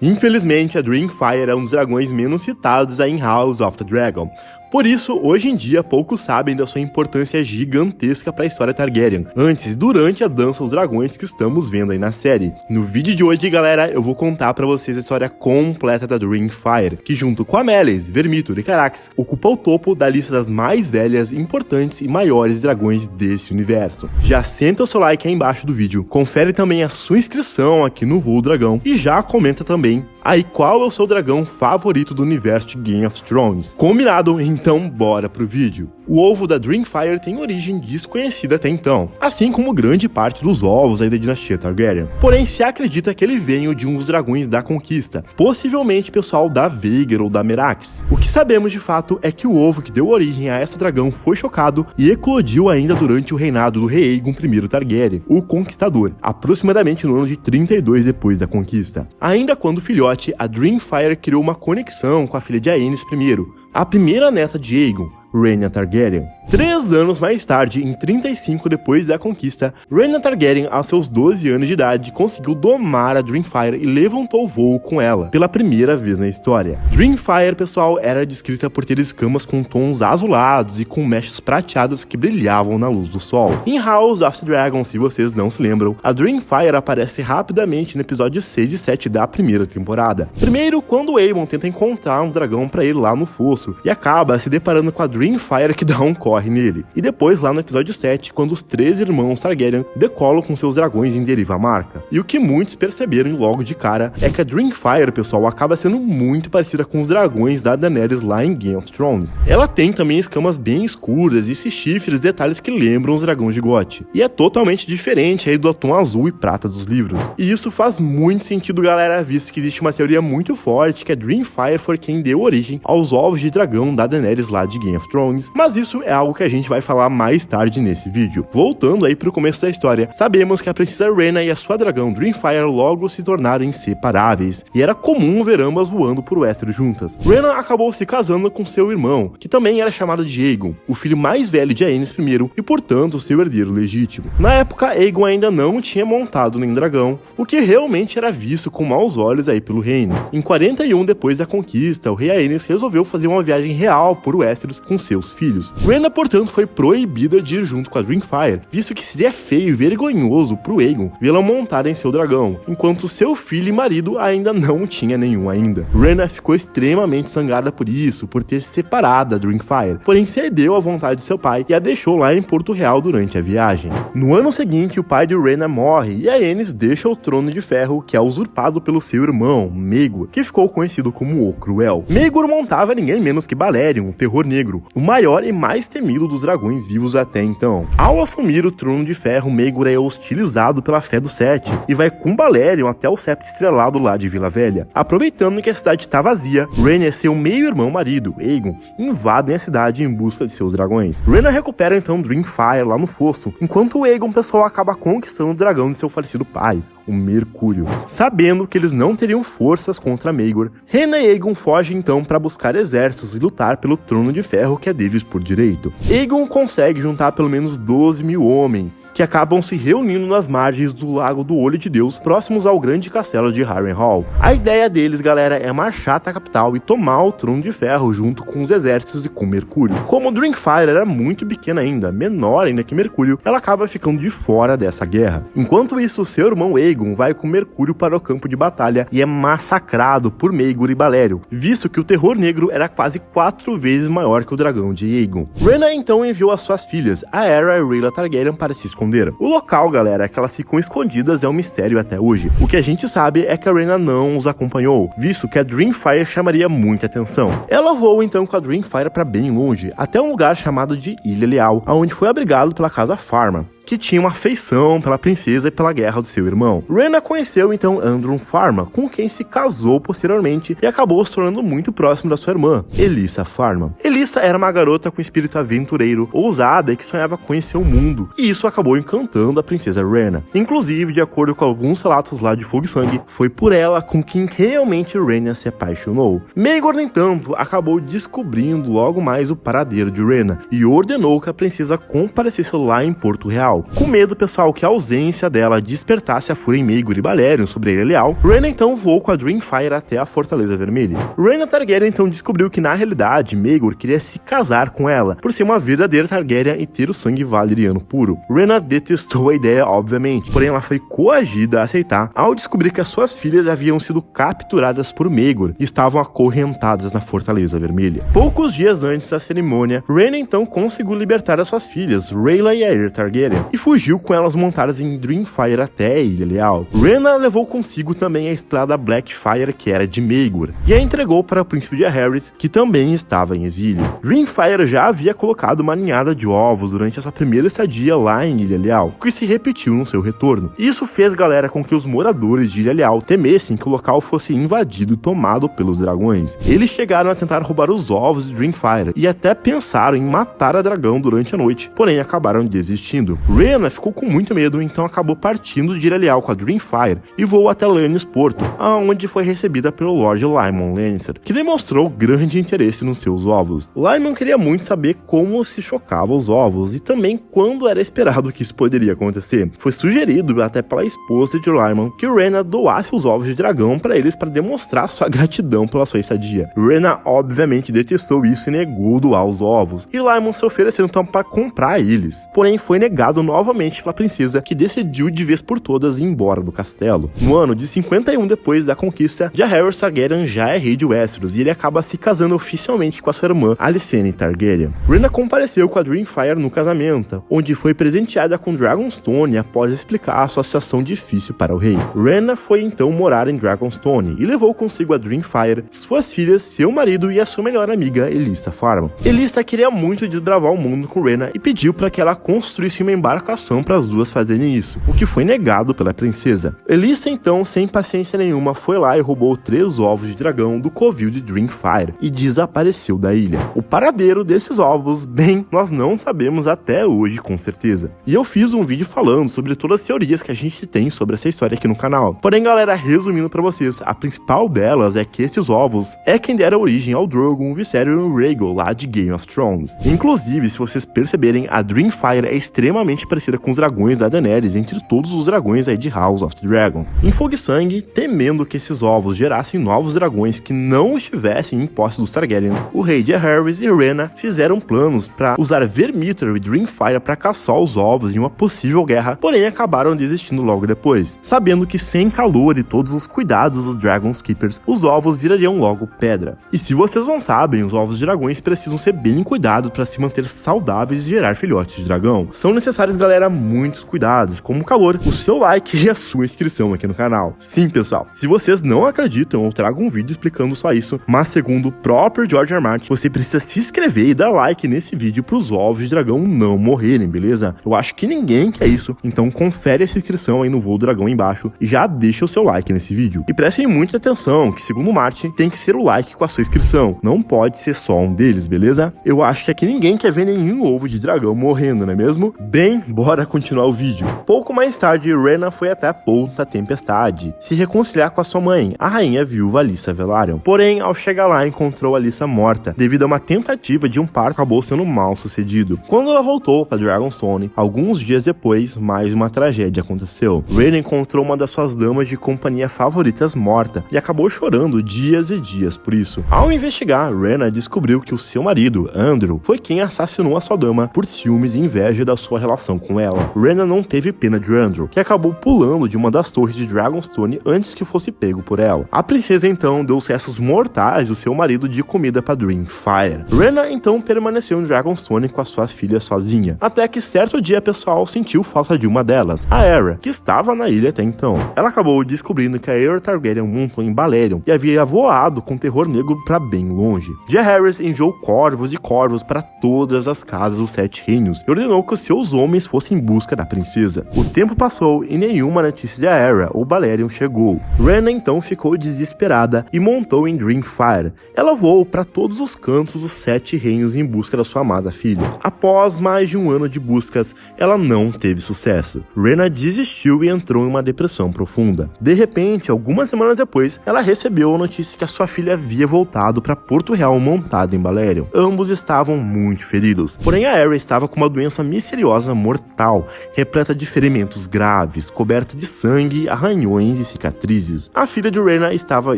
Infelizmente, a Dreamfire é um dos dragões menos citados em House of the Dragon. Por isso, hoje em dia, poucos sabem da sua importância gigantesca para a história Targaryen, antes e durante a Dança dos Dragões que estamos vendo aí na série. No vídeo de hoje, galera, eu vou contar para vocês a história completa da Dreamfire, que junto com Amelias, Vermithor e Caraxes, ocupa o topo da lista das mais velhas, importantes e maiores dragões desse universo. Já senta o seu like aí embaixo do vídeo, confere também a sua inscrição aqui no Voo Dragão e já comenta também aí qual é o seu dragão favorito do universo de Game of Thrones. Combinado? Então bora pro vídeo. O ovo da Dreamfire tem origem desconhecida até então, assim como grande parte dos ovos aí da dinastia Targaryen. Porém, se acredita que ele veio de um dos dragões da Conquista, possivelmente pessoal da Vhagar ou da Merax. O que sabemos de fato é que o ovo que deu origem a essa dragão foi chocado e eclodiu ainda durante o reinado do rei Aegon I Targaryen, o Conquistador, aproximadamente no ano de 32 depois da Conquista. Ainda quando filhote, a Dreamfire criou uma conexão com a filha de Aenys I, a primeira neta de Aegon, Rhaena Targaryen. 3 anos mais tarde, em 35 depois da conquista, Rhaena Targaryen, aos seus 12 anos de idade, conseguiu domar a Dreamfire e levantou voo com ela, pela primeira vez na história. Dreamfire, pessoal, era descrita por ter escamas com tons azulados e com mechas prateadas que brilhavam na luz do sol. Em House of the Dragon, se vocês não se lembram, a Dreamfire aparece rapidamente no episódio 6 e 7 da primeira temporada. Primeiro, quando Aemon tenta encontrar um dragão para ele lá no fosso, e acaba se deparando com a Dreamfire que dá um corre nele. E depois lá no episódio 7, quando os 3 irmãos Targaryen decolam com seus dragões em Deriva Marca. E o que muitos perceberam logo de cara é que a Dreamfire, pessoal, acaba sendo muito parecida com os dragões da Daenerys lá em Game of Thrones. Ela tem também escamas bem escuras e esses chifres, detalhes que lembram os dragões de Goth. E é totalmente diferente aí do tom azul e prata dos livros. E isso faz muito sentido, galera, visto que existe uma teoria muito forte que a Dreamfire foi quem deu origem aos ovos de dragão da Daenerys lá de Game of Thrones. Mas isso é algo que a gente vai falar mais tarde nesse vídeo. Voltando aí pro começo da história, sabemos que a princesa Rhaena e a sua dragão Dreamfire logo se tornaram inseparáveis, e era comum ver ambas voando por Westeros juntas. Rhaena acabou se casando com seu irmão, que também era chamado de Aegon, o filho mais velho de Aenys I e, portanto, seu herdeiro legítimo. Na época, Aegon ainda não tinha montado nenhum dragão, o que realmente era visto com maus olhos aí pelo reino. Em 41 depois da conquista, o rei Aenys resolveu fazer uma viagem real por Westeros com seus filhos. Rhaena, portanto, foi proibida de ir junto com a Dreamfire, visto que seria feio e vergonhoso pro Aegon vê-la montar em seu dragão, enquanto seu filho e marido ainda não tinha nenhum ainda. Rhaena ficou extremamente zangada por isso, por ter se separado da Dreamfire, porém cedeu à vontade de seu pai e a deixou lá em Porto Real durante a viagem. No ano seguinte, o pai de Rhaena morre e Aenys deixa o trono de ferro, que é usurpado pelo seu irmão, Maegor, que ficou conhecido como o Cruel. Maegor montava ninguém menos que Balerion, o Terror Negro, o maior e mais temido dos dragões vivos até então. Ao assumir o trono de ferro, Maegor é hostilizado pela fé do Sete e vai com Balerion até o Septo Estrelado lá de Vila Velha. Aproveitando que a cidade está vazia, Rhaena e seu meio-irmão marido, Aegon, invadem a cidade em busca de seus dragões. Rhaena recupera então Dreamfire lá no fosso, enquanto o Aegon, pessoal, acaba conquistando o dragão de seu falecido pai, o Mercúrio. Sabendo que eles não teriam forças contra Maegor, Rhaena e Aegon fogem então para buscar exércitos e lutar pelo trono de ferro que é deles por direito. Aegon consegue juntar pelo menos 12.000 homens, que acabam se reunindo nas margens do Lago do Olho de Deus, próximos ao grande castelo de Harrenhal. A ideia deles, galera, é marchar até a capital e tomar o trono de ferro junto com os exércitos e com Mercúrio. Como Dreamfire era muito pequena ainda, menor ainda que Mercúrio, ela acaba ficando de fora dessa guerra. Enquanto isso, seu irmão Aegon vai com Mercúrio para o campo de batalha e é massacrado por Maegor e Balerion, visto que o Terror Negro era quase 4 vezes maior que o dragão de Aegon. Rhaena então enviou as suas filhas, a Aera e Rhaella Targaryen, para se esconder. O local, galera, que elas ficam escondidas é um mistério até hoje. O que a gente sabe é que a Rhaena não os acompanhou, visto que a Dreamfire chamaria muita atenção. Ela voou então com a Dreamfire para bem longe, até um lugar chamado de Ilha Leal, onde foi abrigado pela casa Farma, que tinha uma afeição pela princesa e pela guerra do seu irmão. Rhaena conheceu então Andron Farma, com quem se casou posteriormente e acabou se tornando muito próximo da sua irmã, Elissa Farma. Elissa era uma garota com espírito aventureiro, ousada e que sonhava conhecer o mundo, e isso acabou encantando a princesa Rhaena. Inclusive, de acordo com alguns relatos lá de Fogo e Sangue, foi por ela com quem realmente Rhaena se apaixonou. Maegor, no entanto, acabou descobrindo logo mais o paradeiro de Rhaena e ordenou que a princesa comparecesse lá em Porto Real. Leal. Com medo, pessoal, que a ausência dela despertasse a fúria em Maegor e Balerion sobre a Ilha Leal, Rhaena então voou com a Dreamfire até a Fortaleza Vermelha. Rhaena Targaryen então descobriu que na realidade Maegor queria se casar com ela, por ser uma verdadeira Targaryen e ter o sangue valeriano puro. Rhaena detestou a ideia, obviamente, porém ela foi coagida a aceitar ao descobrir que as suas filhas haviam sido capturadas por Maegor e estavam acorrentadas na Fortaleza Vermelha. Poucos dias antes da cerimônia, Rhaena então conseguiu libertar as suas filhas, Rhaella e Aerys Targaryen, e fugiu com elas montadas em Dreamfire até a Ilha Leal. Rhaena levou consigo também a espada Blackfire, que era de Maegor, e a entregou para o príncipe de Jaehaerys, que também estava em exílio. Dreamfire já havia colocado uma ninhada de ovos durante a sua primeira estadia lá em Ilha Leal, que se repetiu no seu retorno. Isso fez galera com que os moradores de Ilha Leal temessem que o local fosse invadido e tomado pelos dragões. Eles chegaram a tentar roubar os ovos de Dreamfire e até pensaram em matar a dragão durante a noite, porém acabaram desistindo. Rhaena ficou com muito medo, então acabou partindo de Ilha Leal com a Dreamfire e voou até Lannisport, aonde foi recebida pelo Lord Lyman Lannister, que demonstrou grande interesse nos seus ovos. Lyman queria muito saber como se chocavam os ovos e também quando era esperado que isso poderia acontecer. Foi sugerido até pela esposa de Lyman que Rhaena doasse os ovos de dragão para eles para demonstrar sua gratidão pela sua estadia. Rhaena obviamente detestou isso e negou doar os ovos, e Lyman se ofereceu então para comprar eles. Porém foi negado novamente pela princesa, que decidiu de vez por todas ir embora do castelo. No ano de 51 depois da conquista, Jaehaerys Targaryen já é rei de Westeros e ele acaba se casando oficialmente com a sua irmã Alicent Targaryen. Rhaena compareceu com a Dreamfire no casamento, onde foi presenteada com Dragonstone após explicar a sua situação difícil para o rei. Rhaena foi então morar em Dragonstone e levou consigo a Dreamfire, suas filhas, seu marido e a sua melhor amiga Elissa Farman. Elissa queria muito desbravar o mundo com Rhaena e pediu para que ela construísse uma embarcação para as duas fazerem isso, o que foi negado pela princesa. Elissa então, sem paciência nenhuma, foi lá e roubou 3 ovos de dragão do covil de Dreamfire e desapareceu da ilha. O paradeiro desses ovos, bem, nós não sabemos até hoje com certeza. E eu fiz um vídeo falando sobre todas as teorias que a gente tem sobre essa história aqui no canal. Porém, galera, resumindo pra vocês, a principal delas é que esses ovos é quem dera origem ao Drogon, Viserion e Rhaegal lá de Game of Thrones. Inclusive, se vocês perceberem, a Dreamfire é extremamente parecida com os dragões da Daenerys entre todos os dragões aí de House of the Dragon. Em Fogo e Sangue, temendo que esses ovos gerassem novos dragões que não estivessem em posse dos Targaryens, o rei Jaehaerys e Rhaena fizeram planos para usar Vermithor e Dreamfire para caçar os ovos em uma possível guerra, porém acabaram desistindo logo depois, sabendo que sem calor e todos os cuidados dos Dragonskeepers, os ovos virariam logo pedra. E se vocês não sabem, os ovos de dragões precisam ser bem cuidados para se manter saudáveis e gerar filhotes de dragão. São necessários, galera, muitos cuidados, como o calor, o seu like e a sua inscrição aqui no canal. Sim, pessoal, se vocês não acreditam, eu trago um vídeo explicando só isso, mas segundo o próprio George R. R. Martin, você precisa se inscrever e dar like nesse vídeo para os ovos de dragão não morrerem, beleza? Eu acho que ninguém quer isso, então confere essa inscrição aí no Voo Dragão embaixo e já deixa o seu like nesse vídeo. E prestem muita atenção, que segundo o Martin, tem que ser o like com a sua inscrição, não pode ser só um deles, beleza? Eu acho que aqui ninguém quer ver nenhum ovo de dragão morrendo, não é mesmo? Bem, bora continuar o vídeo. Pouco mais tarde, Rhaena foi até a Ponta Tempestade se reconciliar com a sua mãe, a rainha viúva Alyssa Velaryon. Porém, ao chegar lá, encontrou Alyssa morta, devido a uma tentativa de um parto que acabou sendo mal sucedido. Quando ela voltou para Dragonstone, alguns dias depois, mais uma tragédia aconteceu. Rhaena encontrou uma das suas damas de companhia favoritas morta e acabou chorando dias e dias por isso. Ao investigar, Rhaena descobriu que o seu marido, Andrew, foi quem assassinou a sua dama por ciúmes e inveja da sua relação com ela. Rhaena não teve pena de Andrew, que acabou pulando de uma das torres de Dragonstone antes que fosse pego por ela. A princesa então deu os restos mortais do seu marido de comida para Dreamfire. Rhaena então permaneceu em Dragonstone com as suas filhas sozinha, até que certo dia pessoal sentiu falta de uma delas, a Aerys, que estava na ilha até então. Ela acabou descobrindo que a Aerys Targaryen montou em Balerion e havia voado com terror negro para bem longe. Jaehaerys enviou corvos e corvos para todas as casas dos 7 reinos e ordenou que os seus homens fossem em busca da princesa. O tempo passou e nenhuma notícia de Aerys ou Balerion chegou. Rhaena então ficou desesperada e montou em Dreamfire. Ela voou para todos os cantos dos 7 reinos em busca da sua amada filha. Após mais de um ano de buscas, ela não teve sucesso. Rhaena desistiu e entrou em uma depressão profunda. De repente, algumas semanas depois, ela recebeu a notícia que a sua filha havia voltado para Porto Real montada em Balerion. Ambos estavam muito feridos. Porém, a Aerys estava com uma doença misteriosa mortal, repleta de ferimentos graves, coberta de sangue, arranhões e cicatrizes. A filha de Rhaena estava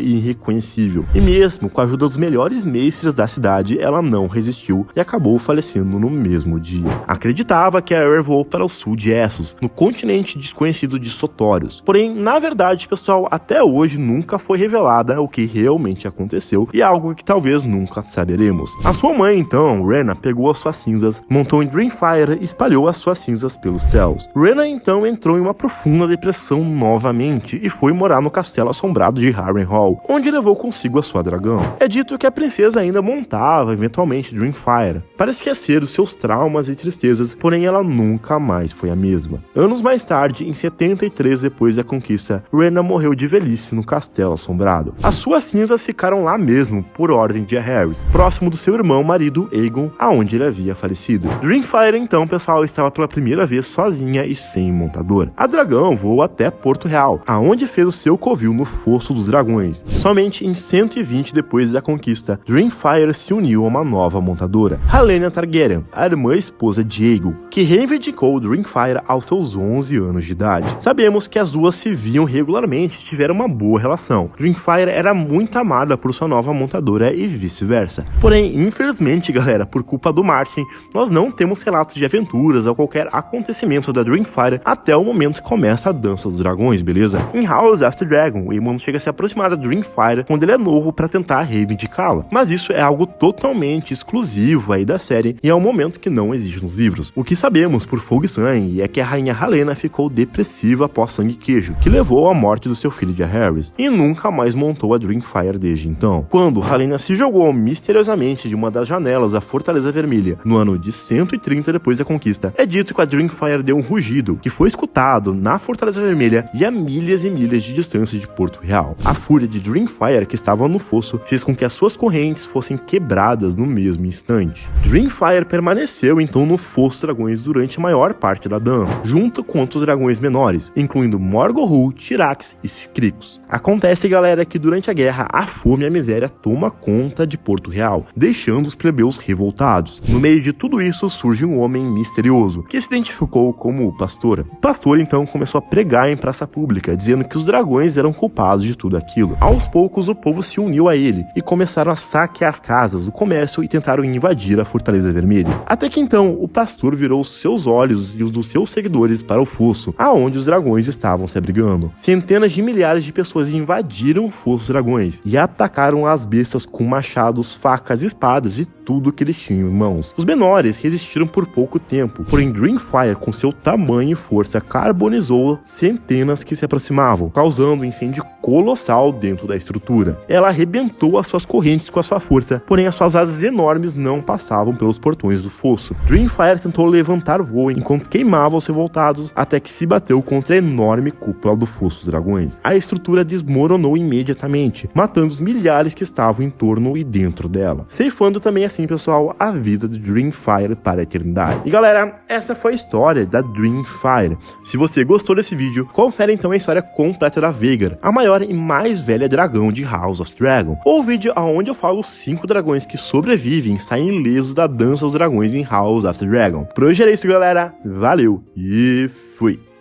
irreconhecível, e mesmo com a ajuda dos melhores mestres da cidade, ela não resistiu e acabou falecendo no mesmo dia. Acreditava que a Arya voou para o sul de Essos, no continente desconhecido de Sotórios. Porém, na verdade, pessoal, até hoje nunca foi revelada o que realmente aconteceu, e é algo que talvez nunca saberemos. A sua mãe, então, Rhaena, pegou as suas cinzas, montou em Dreamfire e espalhou as suas cinzas pelos céus. Rhaena, então, entrou em uma profunda depressão novamente e foi morar no castelo assombrado de Harrenhal, onde levou consigo a sua dragão. É dito que a princesa ainda montava, eventualmente, Dreamfire, para esquecer os seus traumas e tristezas, porém ela nunca mais foi a mesma. Anos mais tarde, em 73 depois da conquista, Rhaena morreu de velhice no castelo assombrado. As suas cinzas ficaram lá mesmo, por ordem de Aerys, próximo do seu irmão marido Aegon, aonde ele havia falecido. Dreamfire, então, pessoal, estava pela primeira vez sozinha e sem montador. A dragão voou até Porto Real, aonde fez o seu covil no Fosso dos Dragões. Somente em 120 depois da conquista, Dreamfire se uniu a uma nova montadora, Helaena Targaryen, a irmã e esposa de Aegon, que reivindicou Dreamfire aos seus 11 anos de idade. Sabemos que as duas se viam regularmente e tiveram uma boa relação. Dreamfire era muito amada por sua nova montadora e vice-versa. Porém, infelizmente, galera, por culpa do Martin, nós não temos relatos de aventuras ou qualquer acontecimento da Dreamfire até o momento que começa a Dança dos Dragões, beleza? Em House of the Dragon, o Aemon chega a se aproximar da Dreamfire quando ele é novo para tentar reivindicá-la. Mas isso é algo totalmente exclusivo aí da série e é um momento que não existe nos livros. O que sabemos por Fogo e Sangue é que a rainha Helaena ficou depressiva após Sangue e Queijo, que levou à morte do seu filho de Aerys, e nunca mais montou a Dreamfire desde então. Quando Helaena se jogou misteriosamente de uma das janelas da Fortaleza Vermelha no ano de 130 depois da conquista, é dito que a Dreamfire deu um rugido que foi escutado na Fortaleza Vermelha e a milhas e milhas de distância de Porto Real. A fúria de Dreamfire, que estava no fosso, fez com que as suas correntes fossem quebradas no mesmo instante. Dreamfire permaneceu então no Fosso dos Dragões durante a maior parte da dança, junto com outros dragões menores, incluindo Morgorhu, Tyrax e Skrykos. Acontece, galera, que durante a guerra a fome e a miséria toma conta de Porto Real, deixando os plebeus revoltados. No meio de tudo isso surge um homem misterioso, que se identificou como o Pastor. O Pastor então começou a pregar em praça pública, dizendo que os dragões eram culpados de tudo aquilo. Aos poucos o povo se uniu a ele e começaram a saquear as casas, o comércio e tentaram invadir a Fortaleza Vermelha. Até que então o Pastor virou seus olhos e os dos seus seguidores para o fosso, aonde os dragões estavam se abrigando. Centenas de milhares de pessoas invadiram o Fosso dos Dragões e atacaram as bestas com machados, facas, espadas e tudo que eles tinham em mãos. Os menores resistiram por pouco tempo, porém Dreamfire, com seu tamanho e força, carbonizou centenas que se aproximavam, causando um incêndio colossal dentro da estrutura. Ela arrebentou as suas correntes com a sua força, porém as suas asas enormes não passavam pelos portões do fosso. Dreamfire tentou levantar voo enquanto queimava os revoltados, até que se bateu contra a enorme cúpula do Fosso dos Dragões. A estrutura desmoronou imediatamente, matando os milhares que estavam em torno e dentro dela, ceifando também assim, pessoal, a vida de Dreamfire para a eternidade. E galera, essa foi a história da Dreamfire. Se você gostou desse vídeo, confere então a história completa da Vhagar, a maior e mais velha dragão de House of Dragon, ou o vídeo onde eu falo os 5 dragões que sobrevivem e saem ilesos da Dança dos Dragões em House of Dragon. Por hoje era isso, galera. Valeu e fui!